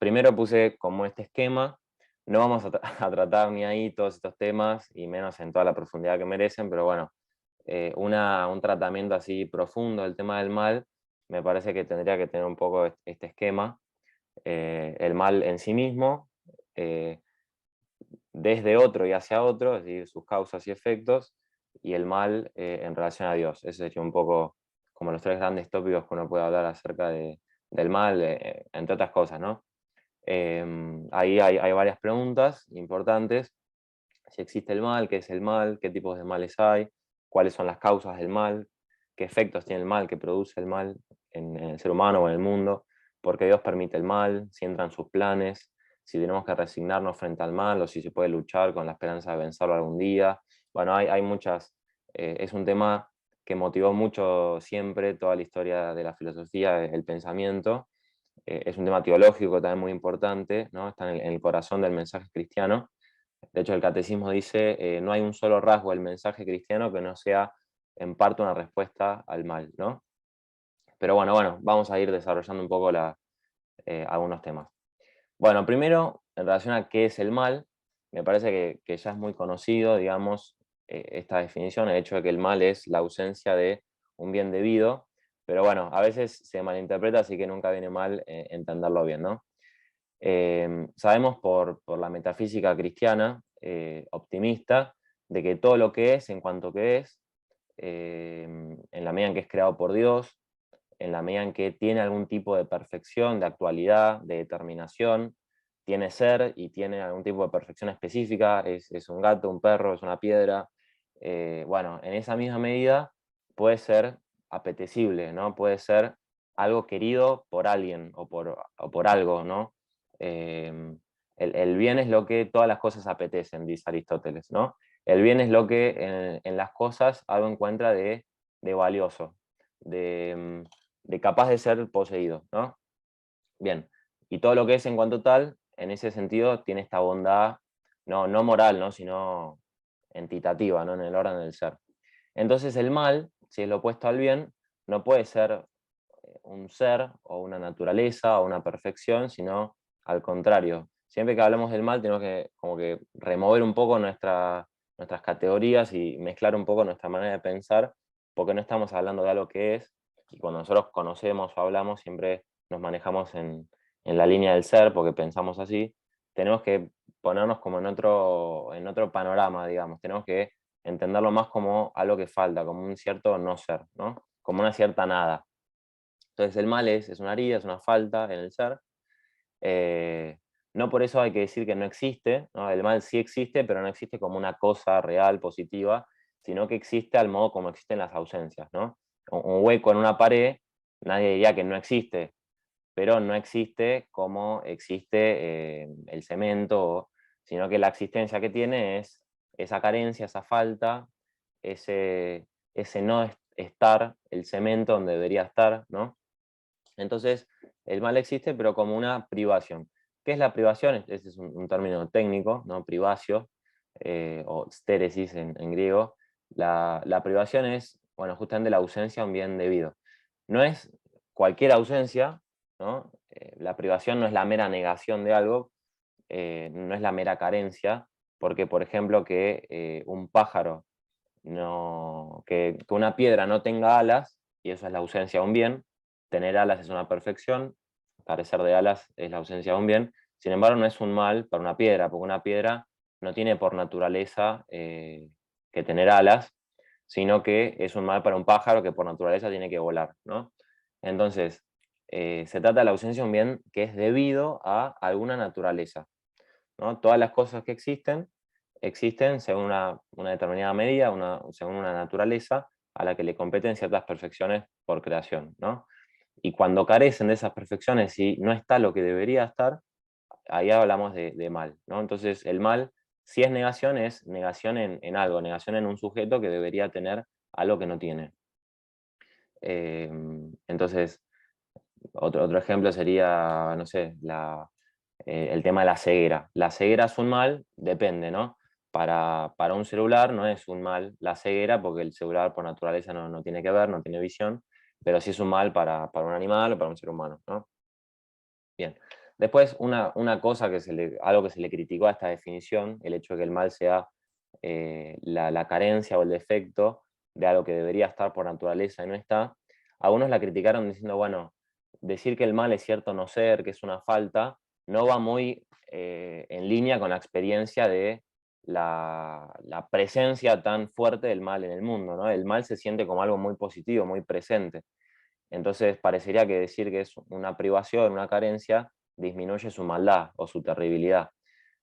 primero puse como este esquema. No vamos a tratar ni ahí todos estos temas, y menos en toda la profundidad que merecen, pero bueno, un tratamiento así profundo del tema del mal, me parece que tendría que tener un poco este esquema. El mal en sí mismo, eh, desde otro y hacia otro, es decir, sus causas y efectos, y el mal en relación a Dios. Ese sería un poco como los tres grandes tópicos que uno puede hablar acerca del mal, entre otras cosas, ¿no? Ahí hay varias preguntas importantes. Si existe el mal, qué es el mal, qué tipos de males hay, cuáles son las causas del mal, qué efectos tiene el mal, qué produce el mal en el ser humano o en el mundo, por qué Dios permite el mal, si entran sus planes, si tenemos que resignarnos frente al mal o si se puede luchar con la esperanza de vencerlo algún día. Bueno, hay muchas, es un tema que motivó mucho siempre toda la historia de la filosofía, el pensamiento. Es un tema teológico también muy importante, ¿no? Está en el corazón del mensaje cristiano. De hecho, el catecismo dice, no hay un solo rasgo del mensaje cristiano que no sea en parte una respuesta al mal, ¿no? Pero bueno, vamos a ir desarrollando un poco algunos temas. Bueno, primero, en relación a qué es el mal, me parece que ya es muy conocido, digamos, esta definición, el hecho de que el mal es la ausencia de un bien debido, pero bueno, a veces se malinterpreta, así que nunca viene mal entenderlo bien, ¿no? Sabemos por la metafísica cristiana optimista de que todo lo que es, en cuanto que es, en la medida en que es creado por Dios, en la medida en que tiene algún tipo de perfección, de actualidad, de determinación, tiene ser y tiene algún tipo de perfección específica, es un gato, un perro, es una piedra. Bueno, en esa misma medida puede ser apetecible, ¿no? Puede ser algo querido por alguien o por algo, ¿no? El bien es lo que todas las cosas apetecen, dice Aristóteles, ¿no? El bien es lo que en las cosas algo encuentra de valioso, de capaz de ser poseído, ¿no? Bien, y todo lo que es en cuanto tal, en ese sentido, tiene esta bondad, no moral, ¿no? Sino entitativa, ¿no? En el orden del ser. Entonces el mal, si es lo opuesto al bien, no puede ser un ser o una naturaleza o una perfección, sino al contrario. Siempre que hablamos del mal tenemos que como que remover un poco nuestras categorías y mezclar un poco nuestra manera de pensar, porque no estamos hablando de algo que es, y cuando nosotros conocemos o hablamos siempre nos manejamos en la línea del ser, porque pensamos así. Tenemos que ponernos como en otro panorama, digamos. Tenemos que entenderlo más como algo que falta, como un cierto no ser, ¿no? Como una cierta nada. Entonces el mal es una herida, es una falta en el ser. eh, no por eso hay que decir que no existe, ¿no? El mal sí existe, pero no existe como una cosa real, positiva, sino que existe al modo como existen las ausencias, ¿no? Un hueco en una pared, nadie diría que no existe, pero no existe como existe el cemento, sino que la existencia que tiene es esa carencia, esa falta, ese no estar, el cemento donde debería estar, ¿no? Entonces, el mal existe, pero como una privación. ¿Qué es la privación? Este es un término técnico, ¿no? Privatio, o stéresis en griego. La privación es, bueno, justamente la ausencia de un bien debido. No es cualquier ausencia, ¿no? La privación no es la mera negación de algo, no es la mera carencia, porque, por ejemplo, que un pájaro, que una piedra no tenga alas, y eso es la ausencia de un bien. Tener alas es una perfección, carecer de alas es la ausencia de un bien. Sin embargo, no es un mal para una piedra, porque una piedra no tiene por naturaleza que tener alas, sino que es un mal para un pájaro que por naturaleza tiene que volar, ¿no? Entonces, se trata de la ausencia de un bien que es debido a alguna naturaleza, ¿no? Todas las cosas que existen según una determinada medida, según una naturaleza a la que le competen ciertas perfecciones por creación, ¿no? Y cuando carecen de esas perfecciones y no está lo que debería estar, ahí hablamos de mal, ¿no? Entonces el mal, si es negación en algo, negación en un sujeto que debería tener algo que no tiene. Entonces, otro ejemplo sería, no sé, el tema de la ceguera. ¿La ceguera es un mal? Depende, ¿no? Para un celular no es un mal la ceguera, porque el celular por naturaleza no tiene que ver, no tiene visión, pero sí es un mal para un animal o para un ser humano, ¿no? Bien. Después, una cosa algo que se le criticó a esta definición, el hecho de que el mal sea la carencia o el defecto de algo que debería estar por naturaleza y no está, algunos la criticaron diciendo, bueno, decir que el mal es cierto no ser, que es una falta, no va muy en línea con la experiencia de la presencia tan fuerte del mal en el mundo, ¿no? El mal se siente como algo muy positivo, muy presente. Entonces parecería que decir que es una privación, una carencia, disminuye su maldad o su terribilidad.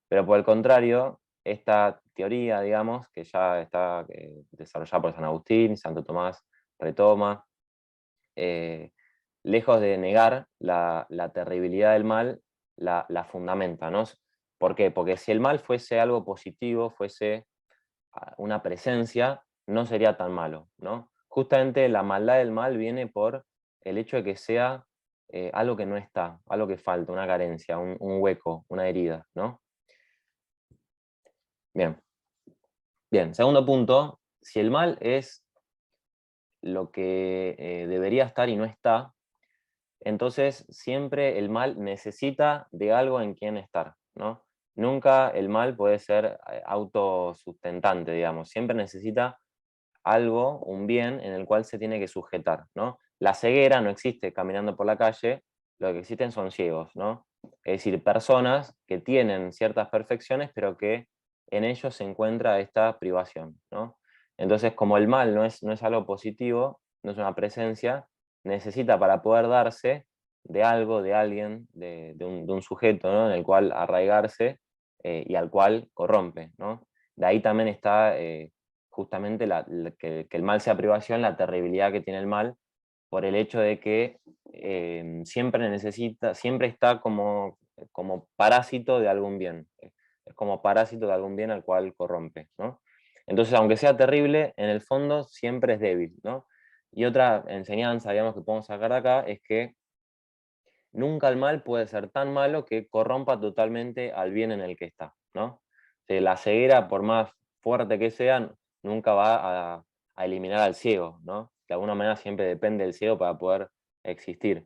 Pero por el contrario, esta teoría, digamos, que ya está desarrollada por San Agustín, Santo Tomás retoma, eh, lejos de negar la terribilidad del mal, la fundamenta, ¿no? ¿Por qué? Porque si el mal fuese algo positivo, fuese una presencia, no sería tan malo, ¿no? Justamente la maldad del mal viene por el hecho de que sea algo que no está, algo que falta, una carencia, un hueco, una herida, ¿no? Bien, bien. Segundo punto, si el mal es lo que debería estar y no está, entonces siempre el mal necesita de algo en quien estar, ¿no? Nunca el mal puede ser autosustentante, digamos. Siempre necesita algo, un bien en el cual se tiene que sujetar, ¿no? La ceguera no existe caminando por la calle, lo que existen son ciegos, ¿no? Es decir, personas que tienen ciertas perfecciones, pero que en ellos se encuentra esta privación, ¿no? Entonces, como el mal no es algo positivo, no es una presencia, necesita para poder darse de algo, de alguien, de un sujeto, ¿no? En el cual arraigarse y al cual corrompe, ¿no? De ahí también está justamente que el mal sea privación, la terribilidad que tiene el mal, por el hecho de que siempre está como parásito de algún bien. Es como parásito de algún bien al cual corrompe, ¿no? Entonces, aunque sea terrible, en el fondo siempre es débil, ¿no? Y otra enseñanza, digamos, que podemos sacar de acá es que nunca el mal puede ser tan malo que corrompa totalmente al bien en el que está, ¿no? La ceguera, por más fuerte que sea, nunca va a eliminar al ciego, ¿no? De alguna manera siempre depende del ciego para poder existir.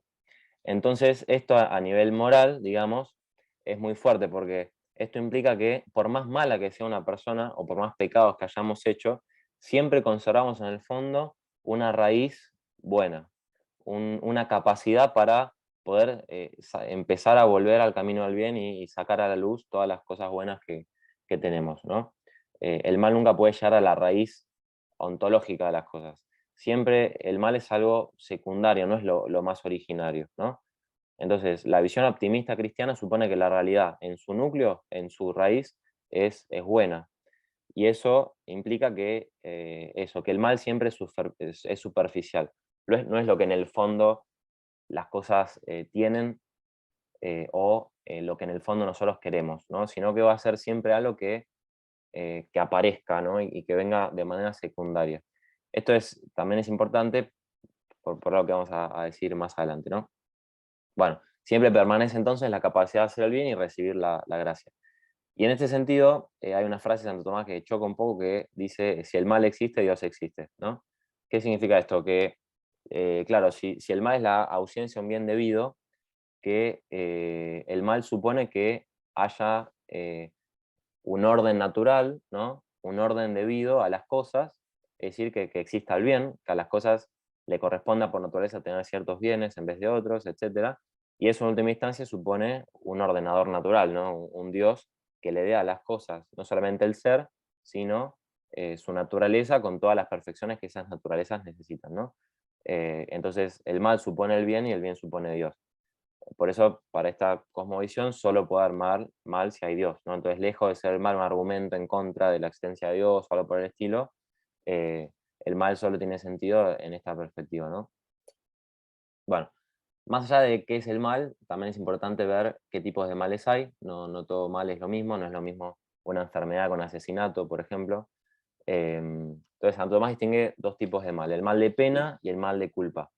Entonces, esto a nivel moral, digamos, es muy fuerte porque esto implica que por más mala que sea una persona o por más pecados que hayamos hecho, siempre conservamos en el fondo una raíz buena, una capacidad para poder empezar a volver al camino del bien y sacar a la luz todas las cosas buenas que tenemos, ¿no? El mal nunca puede llegar a la raíz ontológica de las cosas. Siempre el mal es algo secundario, no es lo más originario, ¿no? Entonces, la visión optimista cristiana supone que la realidad en su núcleo, en su raíz, es buena. Y eso implica que el mal siempre es superficial. No es lo que en el fondo las cosas tienen o lo que en el fondo nosotros queremos, ¿no? Sino que va a ser siempre algo que aparezca, ¿no? Y que venga de manera secundaria. Esto también es importante por lo que vamos a decir más adelante, ¿no? Bueno, siempre permanece entonces la capacidad de hacer el bien y recibir la gracia. Y en este sentido, hay una frase de Santo Tomás que choca un poco que dice, si el mal existe, Dios existe, ¿no? ¿Qué significa esto? Que, claro, si el mal es la ausencia de un bien debido, que el mal supone que haya un orden natural, ¿no? Un orden debido a las cosas, es decir, que exista el bien, que a las cosas le corresponda por naturaleza tener ciertos bienes en vez de otros, etcétera. Y eso en última instancia supone un ordenador natural, ¿no? Un Dios que le dé a las cosas no solamente el ser, sino su naturaleza con todas las perfecciones que esas naturalezas necesitan, ¿no? Entonces el mal supone el bien y el bien supone Dios. Por eso, para esta cosmovisión, solo puede haber mal si hay Dios, ¿no? Entonces, lejos de ser el mal un argumento en contra de la existencia de Dios o algo por el estilo, eh, el mal solo tiene sentido en esta perspectiva, ¿no? Bueno, más allá de qué es el mal, también es importante ver qué tipos de males hay. No todo mal es lo mismo, no es lo mismo una enfermedad con asesinato, por ejemplo. Entonces, Santo Tomás distingue dos tipos de mal, el mal de pena y el mal de culpa.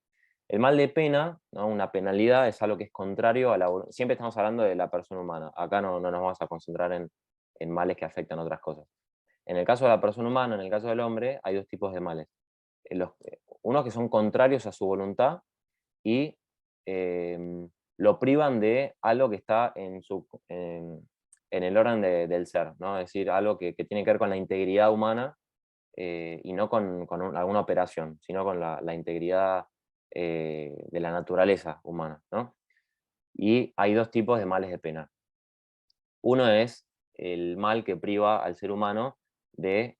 El mal de pena, ¿no? Una penalidad, es algo que es contrario a la voluntad. Siempre estamos hablando de la persona humana. Acá no nos vamos a concentrar en males que afectan a otras cosas. En el caso de la persona humana, en el caso del hombre, hay dos tipos de males. Unos que son contrarios a su voluntad y lo privan de algo que está en el orden del ser, ¿no? Es decir, algo que tiene que ver con la integridad humana, y no con alguna operación, sino con la integridad de la naturaleza humana, ¿no? Y hay dos tipos de males de pena. Uno es el mal que priva al ser humano de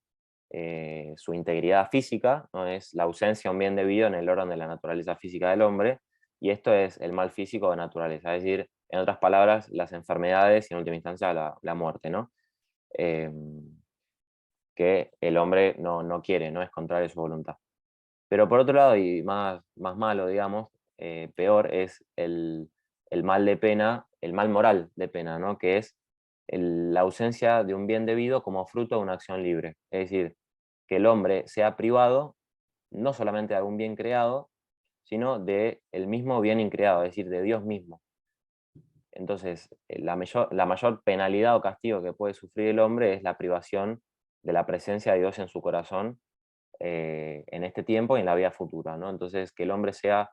su integridad física, ¿no? Es la ausencia de un bien debido en el orden de la naturaleza física del hombre, y esto es el mal físico de naturaleza, es decir, en otras palabras, las enfermedades y en última instancia la muerte, ¿no? Que el hombre no quiere, no es contrario a su voluntad. Pero por otro lado, y más malo, digamos, peor es el mal de pena, el mal moral de pena, ¿no? Que es la ausencia de un bien debido como fruto de una acción libre. Es decir, que el hombre sea privado no solamente de algún bien creado, sino de el mismo bien increado, es decir, de Dios mismo. Entonces, la mayor penalidad o castigo que puede sufrir el hombre es la privación de la presencia de Dios en su corazón, en este tiempo y en la vida futura, ¿no? Entonces, que el hombre sea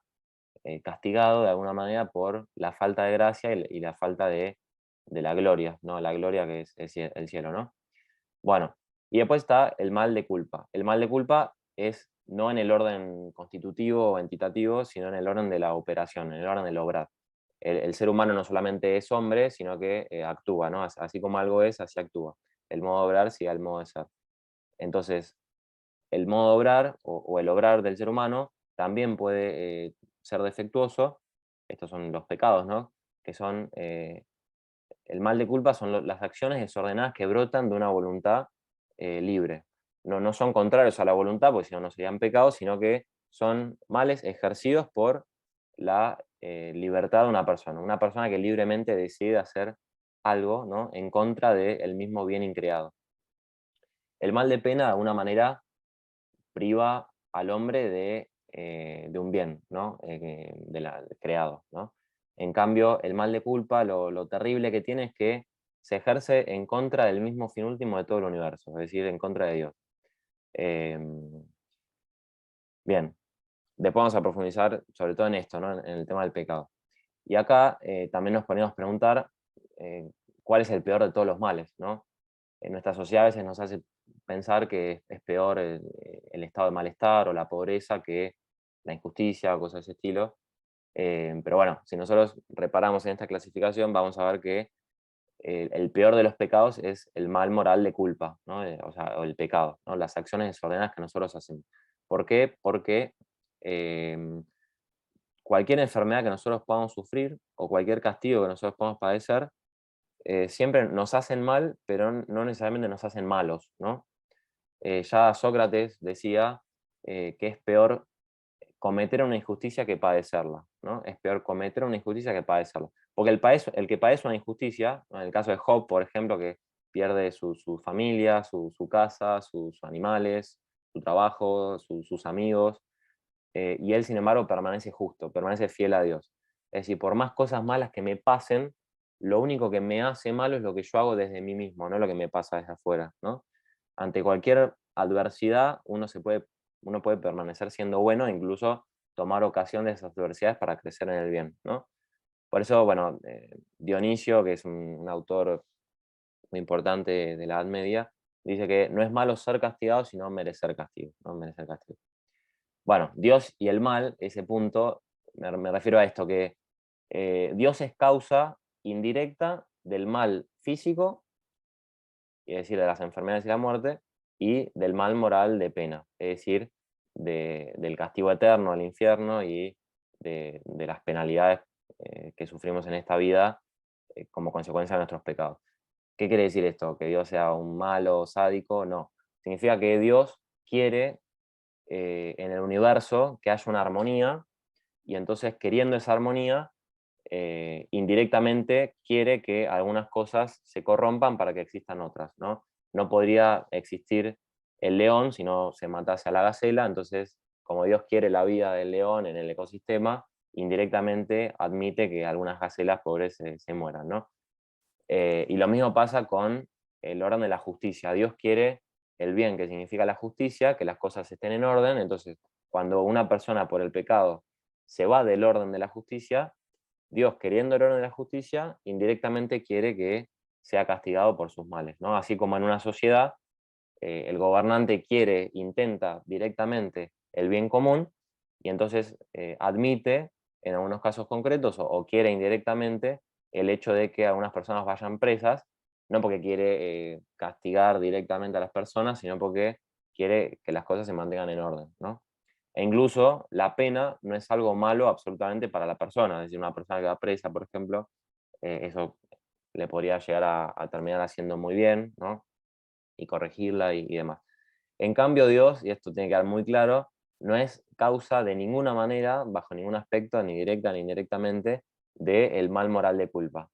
castigado de alguna manera por la falta de gracia y la falta de la gloria, ¿no? La gloria que es el cielo, ¿no? Bueno, y después está el mal de culpa. El mal de culpa es no en el orden constitutivo o entitativo, sino en el orden de la operación, en el orden del obrar. El ser humano no solamente es hombre, sino que actúa, ¿no? Así como algo es, así actúa. El modo de obrar sigue al modo de ser. Entonces, el modo de obrar o el obrar del ser humano también puede ser defectuoso. Estos son los pecados, ¿no? Que son, el mal de culpa son las acciones desordenadas que brotan de una voluntad libre. No son contrarios a la voluntad, porque si no, no serían pecados, sino que son males ejercidos por la libertad de una persona. Una persona que libremente decide hacer algo, ¿no? En contra del mismo bien increado. El mal de pena, de alguna manera, priva al hombre de un bien, ¿no? Creado, ¿no? En cambio, el mal de culpa, lo terrible que tiene es que se ejerce en contra del mismo fin último de todo el universo, es decir, en contra de Dios. Em, Bien, después vamos a profundizar sobre todo en esto, ¿no? En el tema del pecado. Y acá también nos ponemos a preguntar eh, cuál es el peor de todos los males, ¿no? En nuestra sociedad a veces nos hace pensar que es peor el estado de malestar o la pobreza que la injusticia o cosas de ese estilo. Pero bueno, si nosotros reparamos en esta clasificación, vamos a ver que el peor de los pecados es el mal moral de culpa, ¿no? O sea, o el pecado, ¿no? Las acciones desordenadas que nosotros hacemos. ¿Por qué? Porque em, cualquier enfermedad que nosotros podamos sufrir o cualquier castigo que nosotros podamos padecer, siempre nos hacen mal, pero no necesariamente nos hacen malos, ¿no? Ya Sócrates decía que es peor cometer una injusticia que padecerla, ¿no? Es peor cometer una injusticia que padecerla. Porque el que padece una injusticia, ¿no? En el caso de Job, por ejemplo, que pierde su familia, su casa, sus animales, su trabajo, sus amigos, y él, sin embargo, permanece justo, permanece fiel a Dios. Es decir, por más cosas malas que me pasen, lo único que me hace malo es lo que yo hago desde mí mismo, no lo que me pasa desde afuera, ¿no? Ante cualquier adversidad, uno puede permanecer siendo bueno e incluso tomar ocasión de esas adversidades para crecer en el bien, ¿no? Por eso, bueno, Dionisio, que es un autor muy importante de la Edad Media, dice que no es malo ser castigado, sino merecer castigo, ¿no? Merecer castigo. Bueno, Dios y el mal, ese punto, me refiero a esto, que Dios es causa indirecta del mal físico, es decir, de las enfermedades y la muerte, y del mal moral de pena, es decir, del castigo eterno al infierno y de las penalidades que sufrimos en esta vida como consecuencia de nuestros pecados. ¿Qué quiere decir esto? ¿Que Dios sea un malo sádico? No. Significa que Dios quiere en el universo que haya una armonía y entonces queriendo esa armonía, indirectamente quiere que algunas cosas se corrompan para que existan otras, ¿no? No podría existir el león si no se matase a la gacela, entonces como Dios quiere la vida del león en el ecosistema, indirectamente admite que algunas gacelas pobres se mueran, ¿no? Y lo mismo pasa con el orden de la justicia. Dios quiere el bien, que significa la justicia, que las cosas estén en orden. Entonces, cuando una persona por el pecado se va del orden de la justicia, Dios, queriendo el orden de la justicia, indirectamente quiere que sea castigado por sus males, ¿no? Así como en una sociedad, el gobernante intenta directamente el bien común, y entonces admite en algunos casos concretos o quiere indirectamente el hecho de que algunas personas vayan presas, no porque quiere castigar directamente a las personas, sino porque quiere que las cosas se mantengan en orden, ¿no? E incluso la pena no es algo malo absolutamente para la persona, es decir, una persona que va presa, por ejemplo, eso le podría llegar a terminar haciendo muy bien, ¿no? Y corregirla y demás. En cambio, Dios, y esto tiene que quedar muy claro, no es causa de ninguna manera, bajo ningún aspecto, ni directa ni indirectamente, del mal moral de culpa.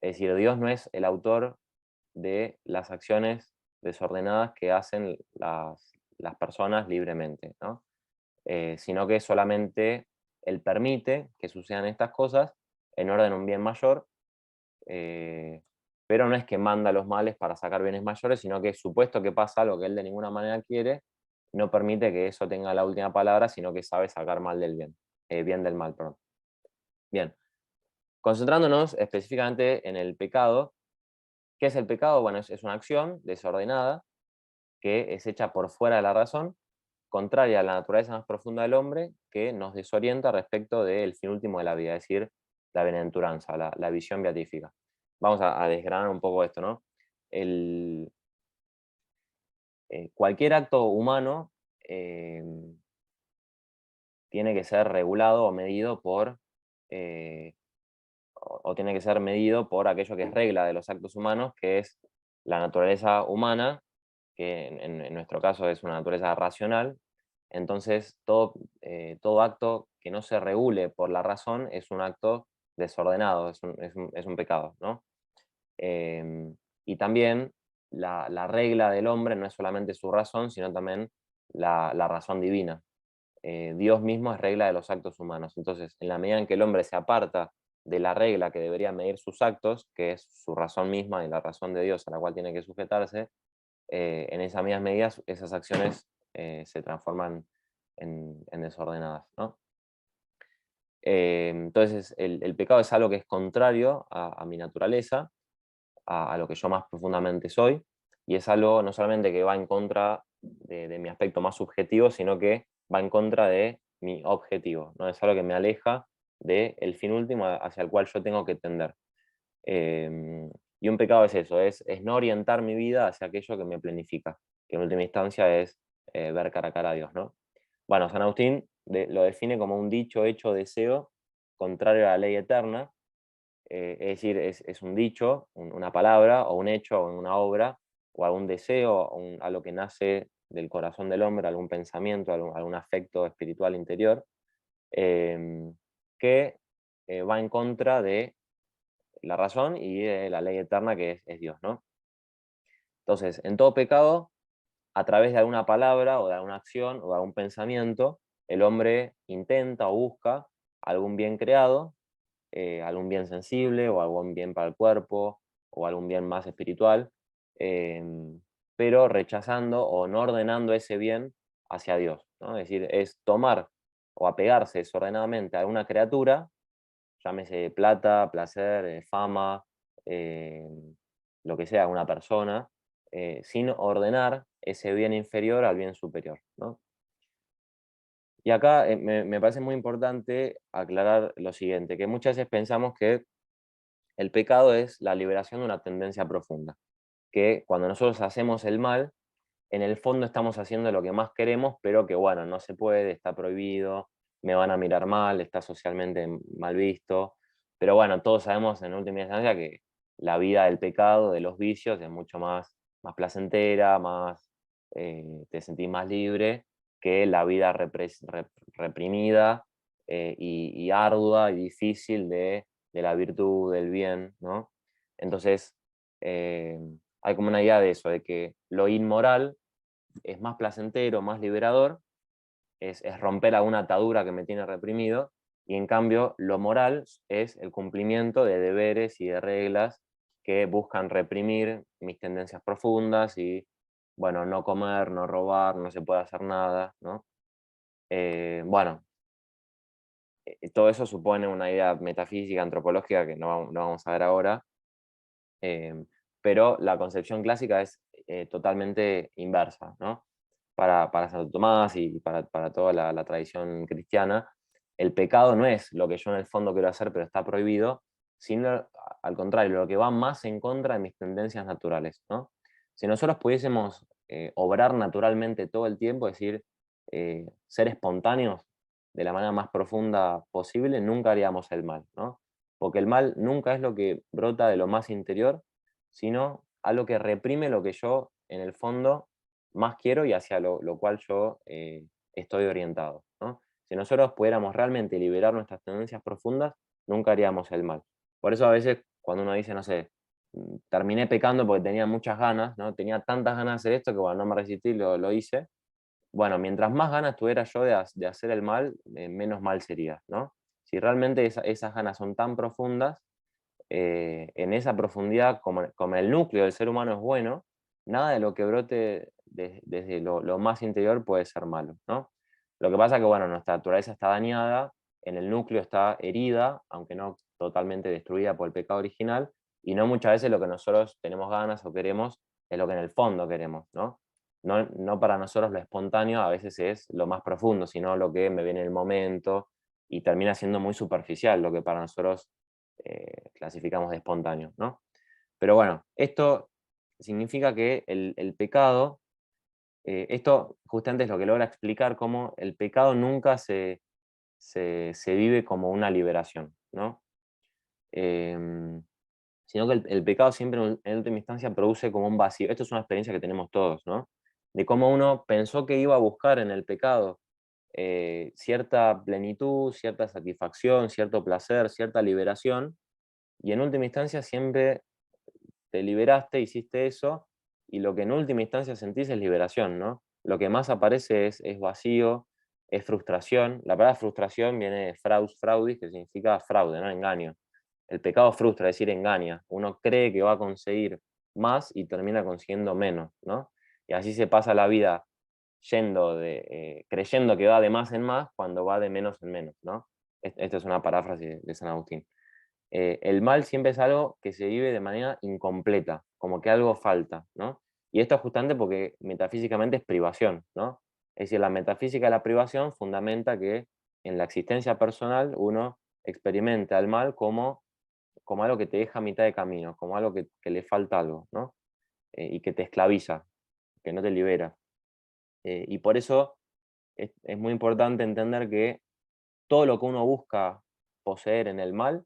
Es decir, Dios no es el autor de las acciones desordenadas que hacen las personas libremente, ¿no? Sino que solamente Él permite que sucedan estas cosas en orden a un bien mayor, eh, pero no es que manda los males para sacar bienes mayores, sino que supuesto que pasa algo que Él de ninguna manera quiere, no permite que eso tenga la última palabra, sino que sabe sacar mal del bien, bien del mal, perdón. Bien, concentrándonos específicamente en el pecado. ¿Qué es el pecado? Bueno, es una acción desordenada que es hecha por fuera de la razón, contraria a la naturaleza más profunda del hombre, que nos desorienta respecto del fin último de la vida, es decir, la bienaventuranza, la visión beatífica. Vamos a desgranar un poco esto, ¿no? El, Cualquier acto humano eh, tiene que ser regulado o medido eh, o tiene que ser medido por aquello que es regla de los actos humanos, que es la naturaleza humana, que en nuestro caso es una naturaleza racional. Entonces, todo acto que no se regule por la razón es un acto desordenado, es un pecado, ¿no? Y también la regla del hombre no es solamente su razón, sino también la razón divina. Dios mismo es regla de los actos humanos. Entonces, en la medida en que el hombre se aparta de la regla que debería medir sus actos, que es su razón misma y la razón de Dios a la cual tiene que sujetarse, en esas mismas medidas esas acciones se transforman en desordenadas, ¿no? Entonces, el pecado es algo que es contrario a mi naturaleza, a lo que yo más profundamente soy, y es algo no solamente que va en contra de mi aspecto más subjetivo, sino que va en contra de mi objetivo, ¿no? Es algo que me aleja del fin último hacia el cual yo tengo que tender. Y un pecado es eso, es no orientar mi vida hacia aquello que me planifica, que en última instancia es ver cara a cara a Dios, ¿no? Bueno, San Agustín lo define como un dicho, hecho, deseo contrario a la ley eterna, es decir, es un dicho, una palabra, o un hecho, o una obra, o algún deseo, a lo que nace del corazón del hombre, algún pensamiento, algún afecto espiritual interior, em, que va en contra de la razón y de la ley eterna que es Dios, ¿no? Entonces, en todo pecado, a través de alguna palabra, o de alguna acción, o de algún pensamiento, el hombre intenta o busca algún bien creado, algún bien sensible o algún bien para el cuerpo o algún bien más espiritual, pero rechazando o no ordenando ese bien hacia Dios, ¿no? Es decir, es tomar o apegarse desordenadamente a una criatura, llámese plata, placer, fama, eh, lo que sea, una persona, sin ordenar ese bien inferior al bien superior, ¿no? Y acá me parece muy importante aclarar lo siguiente, que muchas veces pensamos que el pecado es la liberación de una tendencia profunda, que cuando nosotros hacemos el mal, en el fondo estamos haciendo lo que más queremos, pero que bueno, no se puede, está prohibido, me van a mirar mal, está socialmente mal visto. Pero bueno, todos sabemos en última instancia que la vida del pecado, de los vicios, es mucho más placentera, te sentís más libre que la vida reprimida y ardua y difícil de la virtud, del bien, ¿no? Entonces, eh, hay como una idea de eso, de que lo inmoral es más placentero, más liberador, es romper alguna atadura que me tiene reprimido, y en cambio lo moral es el cumplimiento de deberes y de reglas que buscan reprimir mis tendencias profundas y, bueno, no comer, no robar, no se puede hacer nada, ¿no? Bueno, todo eso supone una idea metafísica, antropológica, que no vamos a ver ahora, pero la concepción clásica es totalmente inversa, ¿no? Para Santo Tomás y para toda la tradición cristiana, el pecado no es lo que yo en el fondo quiero hacer, pero está prohibido, sino al contrario, lo que va más en contra de mis tendencias naturales, ¿no? Si nosotros pudiésemos obrar naturalmente todo el tiempo, es decir, ser espontáneos de la manera más profunda posible, nunca haríamos el mal, ¿no? Porque el mal nunca es lo que brota de lo más interior, sino algo que reprime lo que yo, en el fondo, más quiero y hacia lo cual yo estoy orientado, ¿no? Si nosotros pudiéramos realmente liberar nuestras tendencias profundas, nunca haríamos el mal. Por eso a veces cuando uno dice, no sé, terminé pecando porque tenía muchas ganas, ¿no? Tenía tantas ganas de hacer esto que bueno, no me resistí, lo hice. Bueno, mientras más ganas tuviera yo de hacer el mal, menos mal sería, ¿no? Si realmente esas ganas son tan profundas, en esa profundidad, como el núcleo del ser humano es bueno, nada de lo que brote desde lo más interior puede ser malo, ¿no? Lo que pasa es que, bueno, nuestra naturaleza está dañada, en el núcleo está herida, aunque no totalmente destruida por el pecado original, y no muchas veces lo que nosotros tenemos ganas o queremos es lo que en el fondo queremos, ¿no? No para nosotros lo espontáneo a veces es lo más profundo, sino lo que me viene en el momento y termina siendo muy superficial, lo que para nosotros clasificamos de espontáneo, ¿no? Pero bueno, esto significa que el pecado, esto justamente es lo que logra explicar cómo el pecado nunca se vive como una liberación, ¿no? Em, Sino que el pecado siempre en última instancia produce como un vacío. Esto es una experiencia que tenemos todos, ¿no? De cómo uno pensó que iba a buscar en el pecado cierta plenitud, cierta satisfacción, cierto placer, cierta liberación, y en última instancia siempre te liberaste, hiciste eso, y lo que en última instancia sentís es liberación, ¿no? Lo que más aparece es vacío, es frustración. La palabra frustración viene de fraudis, que significa fraude, ¿no? Engaño. El pecado frustra, es decir, engaña. Uno cree que va a conseguir más y termina consiguiendo menos, ¿no? Y así se pasa la vida creyendo que va de más en más cuando va de menos en menos, ¿no? Esta es una paráfrasis de San Agustín. El mal siempre es algo que se vive de manera incompleta, como que algo falta, ¿no? Y esto es justamente porque metafísicamente es privación, ¿no? Es decir, la metafísica de la privación fundamenta que en la existencia personal uno experimenta el mal como algo que te deja a mitad de camino, como algo que le falta algo, ¿no? Y que te esclaviza, que no te libera. Y por eso es muy importante entender que todo lo que uno busca poseer en el mal,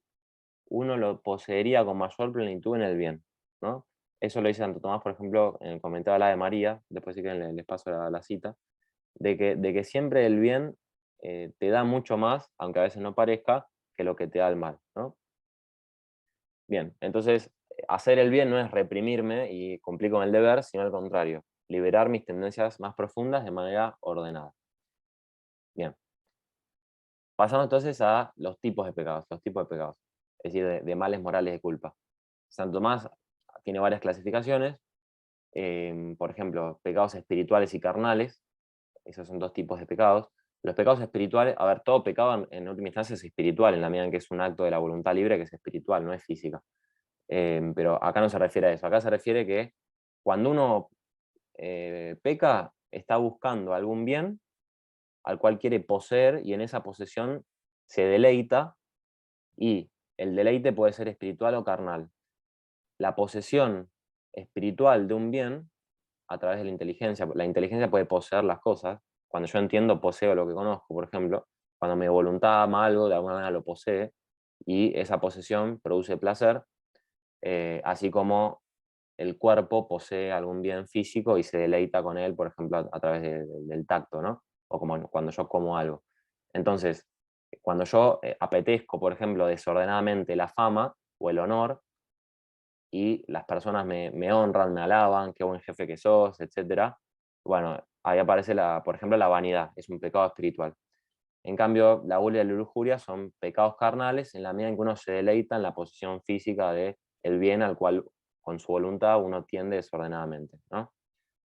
uno lo poseería con mayor plenitud en el bien, ¿no? Eso lo dice Santo Tomás, por ejemplo, en el comentario de la de María, después sí que les paso la cita, de que siempre el bien te da mucho más, aunque a veces no parezca, que lo que te da el mal, ¿no? Bien, entonces hacer el bien no es reprimirme y cumplir con el deber, sino al contrario, liberar mis tendencias más profundas de manera ordenada. Bien, pasamos entonces a los tipos de pecados, es decir, de males morales de culpa. Santo Tomás tiene varias clasificaciones, por ejemplo, pecados espirituales y carnales, esos son dos tipos de pecados. Los pecados espirituales, a ver, todo pecado en última instancia es espiritual, en la medida en que es un acto de la voluntad libre que es espiritual, no es física. Pero acá no se refiere a eso, acá se refiere que cuando uno peca, está buscando algún bien al cual quiere poseer y en esa posesión se deleita, y el deleite puede ser espiritual o carnal. La posesión espiritual de un bien a través de la inteligencia puede poseer las cosas. Cuando yo entiendo, poseo lo que conozco, por ejemplo, cuando mi voluntad ama algo, de alguna manera lo posee, y esa posesión produce placer, así como el cuerpo posee algún bien físico y se deleita con él, por ejemplo, a través del tacto, ¿no? O como cuando yo como algo. Entonces, cuando yo apetezco, por ejemplo, desordenadamente la fama o el honor, y las personas me honran, me alaban, qué buen jefe que sos, etcétera, bueno, ahí aparece, por ejemplo, la vanidad, es un pecado espiritual. En cambio, la gula y la lujuria son pecados carnales en la medida en que uno se deleita en la posición física del bien al cual con su voluntad uno tiende desordenadamente, ¿no?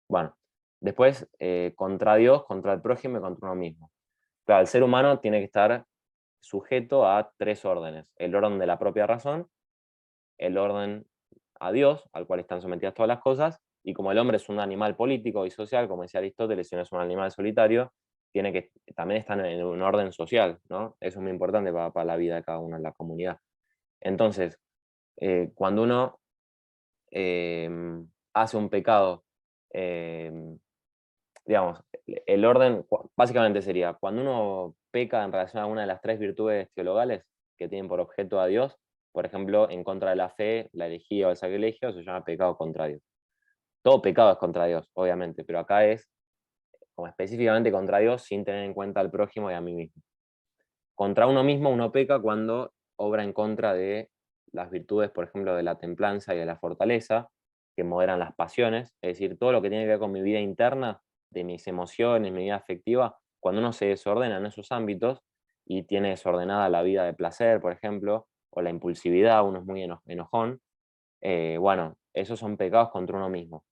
Bueno, después, contra Dios, contra el prójimo y contra uno mismo. Claro, el ser humano tiene que estar sujeto a tres órdenes: el orden de la propia razón, el orden a Dios, al cual están sometidas todas las cosas, y como el hombre es un animal político y social, como decía Aristóteles, si no es un animal solitario, tiene que también estar en un orden social, ¿no? Eso es muy importante para la vida de cada uno en la comunidad. Entonces, cuando uno hace un pecado, em, digamos, el orden básicamente sería, cuando uno peca en relación a una de las tres virtudes teologales que tienen por objeto a Dios, por ejemplo, en contra de la fe, la herejía o el sacrilegio, se llama pecado contra Dios. Todo pecado es contra Dios, obviamente, pero acá es como específicamente contra Dios sin tener en cuenta al prójimo y a mí mismo. Contra uno mismo uno peca cuando obra en contra de las virtudes, por ejemplo, de la templanza y de la fortaleza, que moderan las pasiones, es decir, todo lo que tiene que ver con mi vida interna, de mis emociones, mi vida afectiva, cuando uno se desordena en esos ámbitos y tiene desordenada la vida de placer, por ejemplo, o la impulsividad, uno es muy enojón, bueno, esos son pecados contra uno mismo,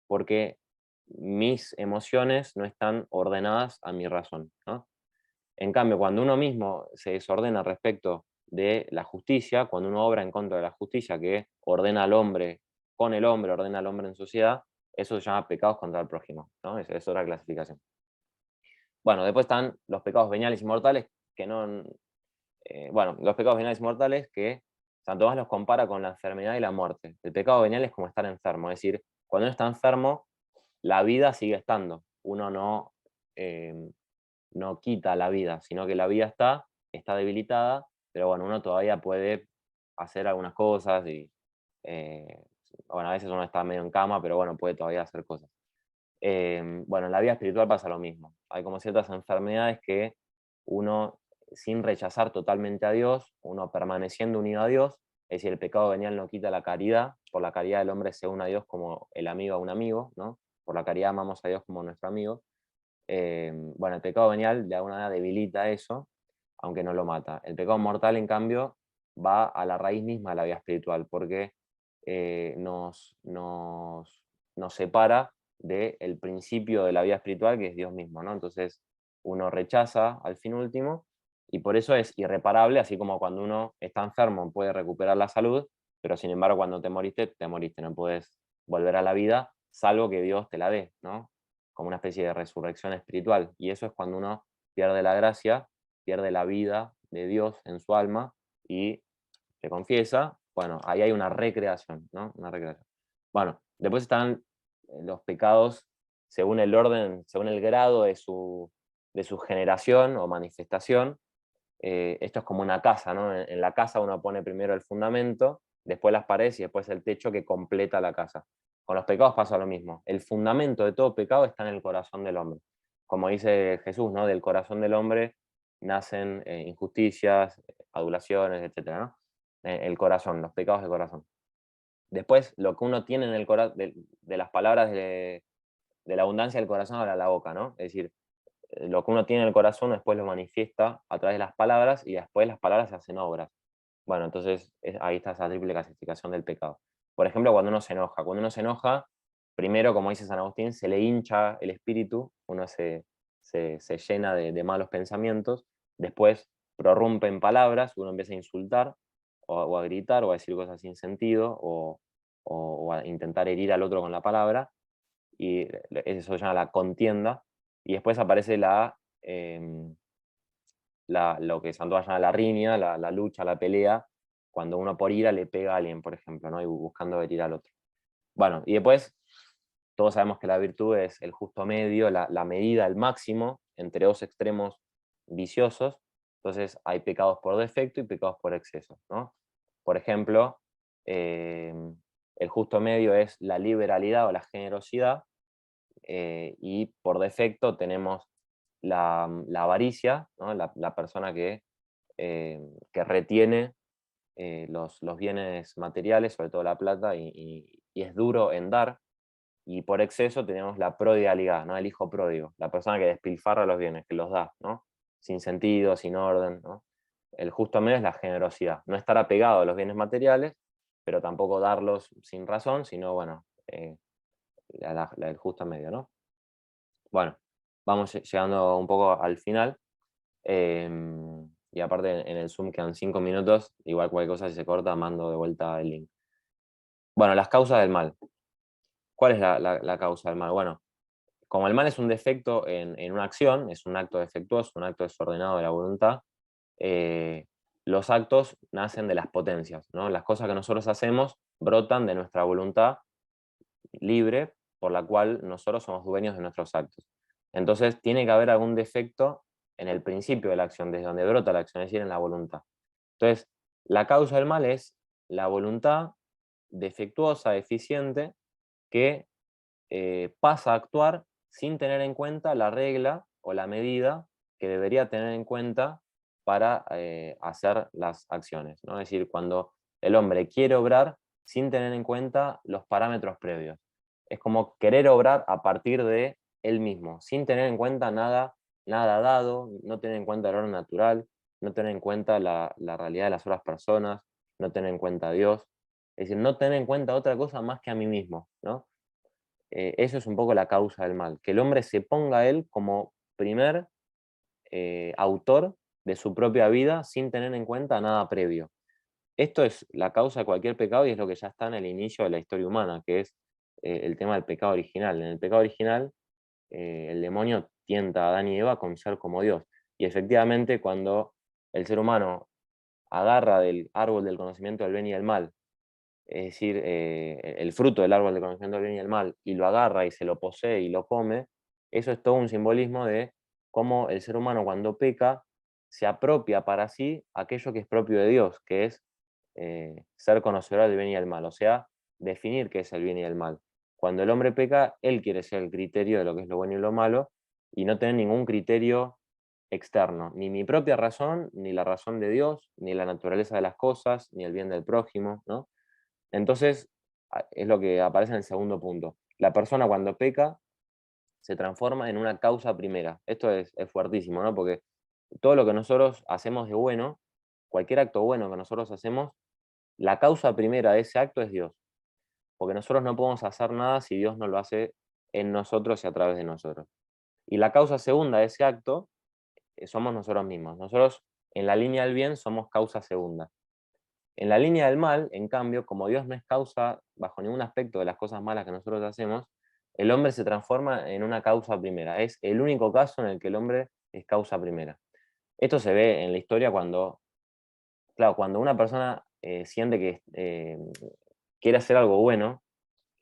porque mis emociones no están ordenadas a mi razón, ¿no? En cambio, cuando uno mismo se desordena respecto de la justicia, cuando uno obra en contra de la justicia que ordena al hombre con el hombre, ordena al hombre en sociedad, eso se llama pecados contra el prójimo, ¿no? Es otra clasificación. Bueno, después están los pecados veniales y mortales, que no, bueno, los pecados veniales y mortales que Santo Tomás los compara con la enfermedad y la muerte. El pecado venial es como estar enfermo, es decir, cuando uno está enfermo, la vida sigue estando. Uno eh, no quita la vida, sino que la vida está debilitada, pero bueno, uno todavía puede hacer algunas cosas y, eh, bueno, a veces uno está medio en cama, pero bueno, puede todavía hacer cosas. Bueno, en la vida espiritual pasa lo mismo. Hay como ciertas enfermedades que uno, sin rechazar totalmente a Dios, uno permaneciendo unido a Dios, es decir, el pecado venial no quita la caridad, por la caridad el hombre se une a Dios como el amigo a un amigo, ¿no? Por la caridad amamos a Dios como nuestro amigo. Bueno, el pecado venial de alguna manera debilita eso, aunque no lo mata. El pecado mortal, en cambio, va a la raíz misma de la vida espiritual, porque nos separa del principio de la vida espiritual, que es Dios mismo, ¿no? Entonces, uno rechaza al fin último, y por eso es irreparable, así como cuando uno está enfermo puede recuperar la salud, pero sin embargo, cuando te moriste, no puedes volver a la vida, salvo que Dios te la dé, ¿no? Como una especie de resurrección espiritual. Y eso es cuando uno pierde la gracia, pierde la vida de Dios en su alma y se confiesa. Bueno, ahí hay una recreación, ¿no? Una recreación. Bueno, después están los pecados según el orden, según el grado de su generación o manifestación. Esto es como una casa, ¿no? En la casa uno pone primero el fundamento, después las paredes y después el techo que completa la casa. Con los pecados pasa lo mismo. El fundamento de todo pecado está en el corazón del hombre. Como dice Jesús, ¿no? Del corazón del hombre nacen injusticias, adulaciones, etcétera, ¿no? El corazón, los pecados del corazón. Después, lo que uno tiene en el corazón, de las palabras de la abundancia del corazón habla la boca, ¿no? Es decir, lo que uno tiene en el corazón después lo manifiesta a través de las palabras y después las palabras se hacen obras. Bueno, entonces ahí está esa triple clasificación del pecado. Por ejemplo, cuando uno se enoja, primero, como dice San Agustín, se le hincha el espíritu, uno se llena de malos pensamientos, después prorrumpe en palabras, uno empieza a insultar o a gritar o a decir cosas sin sentido o a intentar herir al otro con la palabra, y eso se llama la contienda, y después aparece lo que Santo llama la riña, la lucha, la pelea, cuando uno por ira le pega a alguien, por ejemplo, ¿no? Y buscando herir al otro. Bueno, y después todos sabemos que la virtud es el justo medio, la medida, el máximo entre dos extremos viciosos. Entonces hay pecados por defecto y pecados por exceso, ¿no? Por ejemplo, eh, el justo medio es la liberalidad o la generosidad, y por defecto tenemos la avaricia, ¿no? La persona que retiene los bienes materiales, sobre todo la plata, y es duro en dar. Y por exceso tenemos la prodigalidad, ¿no? El hijo pródigo, la persona que despilfarra los bienes, que los da, ¿no? Sin sentido, sin orden, ¿no? El justo medio es la generosidad, no estar apegado a los bienes materiales, pero tampoco darlos sin razón, sino, bueno, el justo medio, ¿no? Bueno, vamos llegando un poco al final. y aparte en el Zoom quedan 5 minutos, igual cualquier cosa si se corta, mando de vuelta el link. Bueno, las causas del mal. ¿Cuál es la causa del mal? Bueno, como el mal es un defecto en una acción, es un acto defectuoso, un acto desordenado de la voluntad, eh, los actos nacen de las potencias, ¿no? Las cosas que nosotros hacemos brotan de nuestra voluntad libre, por la cual nosotros somos dueños de nuestros actos. Entonces, tiene que haber algún defecto en el principio de la acción, desde donde brota la acción, es decir, en la voluntad. Entonces, la causa del mal es la voluntad defectuosa, deficiente, que pasa a actuar sin tener en cuenta la regla o la medida que debería tener en cuenta para hacer las acciones, ¿no? Es decir, cuando el hombre quiere obrar sin tener en cuenta los parámetros previos. Es como querer obrar a partir de él mismo, sin tener en cuenta nada dado, no tener en cuenta el orden natural, no tener en cuenta la realidad de las otras personas, no tener en cuenta a Dios. Es decir, no tener en cuenta otra cosa más que a mí mismo, ¿no? Eso es un poco la causa del mal, que el hombre se ponga a él como primer autor de su propia vida sin tener en cuenta nada previo. Esto es la causa de cualquier pecado y es lo que ya está en el inicio de la historia humana, que es el tema del pecado original. En el pecado original, el demonio tienta a Adán y Eva con ser como Dios. Y efectivamente, cuando el ser humano agarra del árbol del conocimiento del bien y del mal, es decir, el fruto del árbol del conocimiento del bien y del mal, y lo agarra y se lo posee y lo come, eso es todo un simbolismo de cómo el ser humano cuando peca se apropia para sí aquello que es propio de Dios, que es ser conocedor del bien y del mal, o sea, definir qué es el bien y el mal. Cuando el hombre peca, él quiere ser el criterio de lo que es lo bueno y lo malo, y no tener ningún criterio externo, ni mi propia razón, ni la razón de Dios, ni la naturaleza de las cosas, ni el bien del prójimo, ¿no? Entonces, es lo que aparece en el segundo punto. La persona cuando peca se transforma en una causa primera. Esto es fuertísimo, ¿no? Porque todo lo que nosotros hacemos de bueno, cualquier acto bueno que nosotros hacemos, la causa primera de ese acto es Dios. Porque nosotros no podemos hacer nada si Dios no lo hace en nosotros y a través de nosotros. Y la causa segunda de ese acto somos nosotros mismos. Nosotros en la línea del bien somos causa segunda. En la línea del mal, en cambio, como Dios no es causa bajo ningún aspecto de las cosas malas que nosotros hacemos, el hombre se transforma en una causa primera. Es el único caso en el que el hombre es causa primera. Esto se ve en la historia cuando, claro, cuando una persona siente que quiere hacer algo bueno,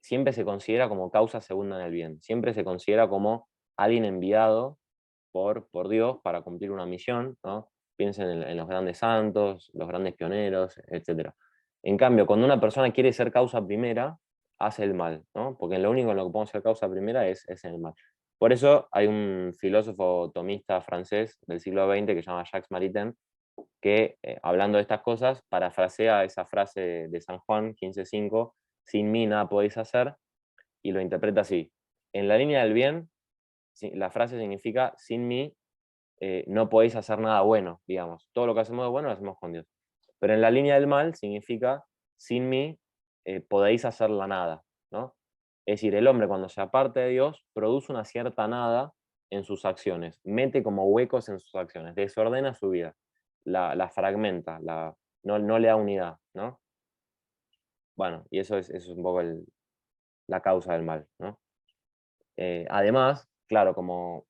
siempre se considera como causa segunda en el bien. Siempre se considera como alguien enviado por Dios para cumplir una misión, ¿no? Piensen en los grandes santos, los grandes pioneros, etc. En cambio, cuando una persona quiere ser causa primera, hace el mal, ¿no? Porque lo único en lo que podemos ser causa primera es en el mal. Por eso hay un filósofo tomista francés del siglo XX que se llama Jacques Maritain, que hablando de estas cosas, parafrasea esa frase de San Juan 15:5, sin mí nada podéis hacer, y lo interpreta así. En la línea del bien, la frase significa, sin mí no podéis hacer nada bueno, digamos. Todo lo que hacemos de bueno lo hacemos con Dios. Pero en la línea del mal significa, sin mí podéis hacer la nada, ¿no? Es decir, el hombre cuando se aparta de Dios produce una cierta nada en sus acciones, mete como huecos en sus acciones, desordena su vida, la fragmenta, no le da unidad, ¿no? Bueno, y eso es un poco la causa del mal, ¿no? Además, claro, como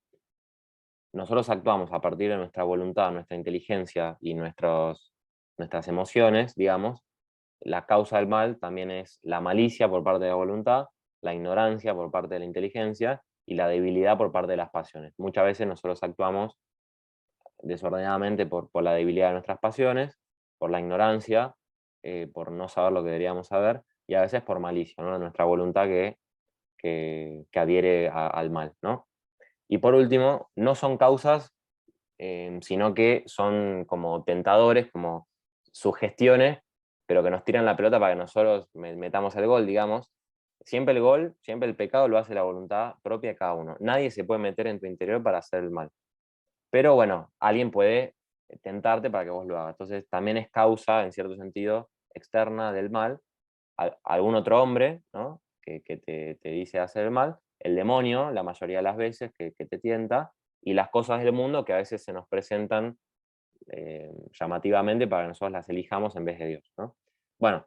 nosotros actuamos a partir de nuestra voluntad, nuestra inteligencia y nuestras emociones, digamos, la causa del mal también es la malicia por parte de la voluntad, la ignorancia por parte de la inteligencia y la debilidad por parte de las pasiones. Muchas veces nosotros actuamos desordenadamente por la debilidad de nuestras pasiones, por la ignorancia, por no saber lo que deberíamos saber, y a veces por malicia, ¿no? Nuestra voluntad que adhiere al mal, ¿no? Y por último, no son causas, sino que son como tentadores, como sugestiones, pero que nos tiran la pelota para que nosotros metamos el gol, digamos. Siempre el gol, siempre el pecado lo hace la voluntad propia de cada uno. Nadie se puede meter en tu interior para hacer el mal. Pero bueno, alguien puede tentarte para que vos lo hagas. Entonces también es causa, en cierto sentido, externa del mal, algún otro hombre, ¿no? que te dice hacer el mal, el demonio, la mayoría de las veces, que te tienta, y las cosas del mundo que a veces se nos presentan llamativamente para que nosotros las elijamos en vez de Dios, ¿no? Bueno,